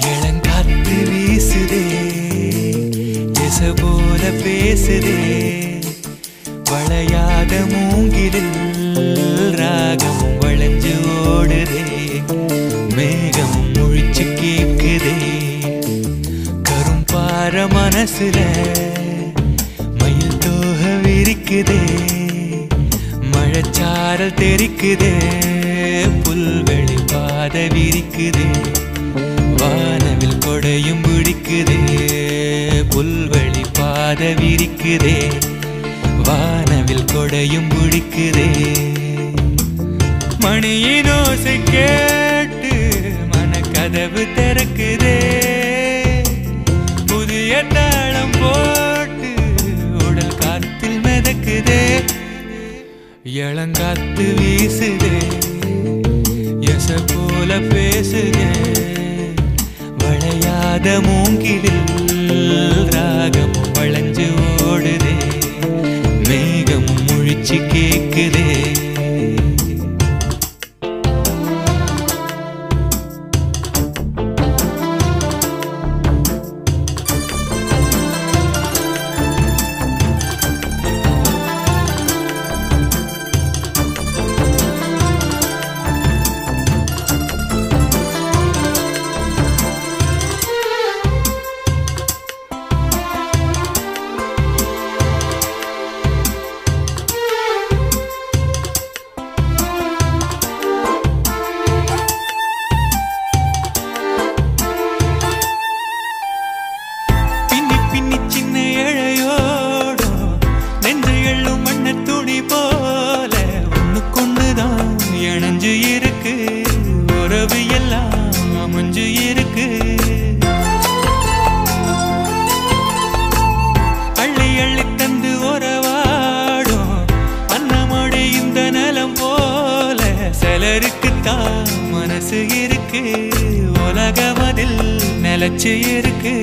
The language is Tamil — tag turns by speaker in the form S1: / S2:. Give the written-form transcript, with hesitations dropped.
S1: இளங்காத்து வீசுதே எச போல பேசுதே வளையாத மூங்கிலில் ராகமும் வளைஞ்சு ஓடுதே மேகமும் முழிச்சு கேக்குதே கரும்பார மனசுல மயில் தோக விரிக்குதே மழைச்சாரல் தெரிக்குதே புல்வெளி பாத விரிக்குதே வானவில் கொடையும் பிடிக்குதே புல்வெளி பாத விரிக்குதே வானவில் கொடையும் பிடிக்குதே மணியின் ஓசை கேட்டு மனக்கதவு திறக்குதே புதிய தாளம் போட்டு உடல் காத்தில் மிதக்குதே இளங்காத்து வீசுதே எச போல பேசுதே வளையாத மூங்கிலில் ராகமும் வளைஞ்சு ஓடுதே மேகமும் முழிச்சு கேக்குதே மனசு இருக்கு உலகமதில் நிலச்சு இருக்கு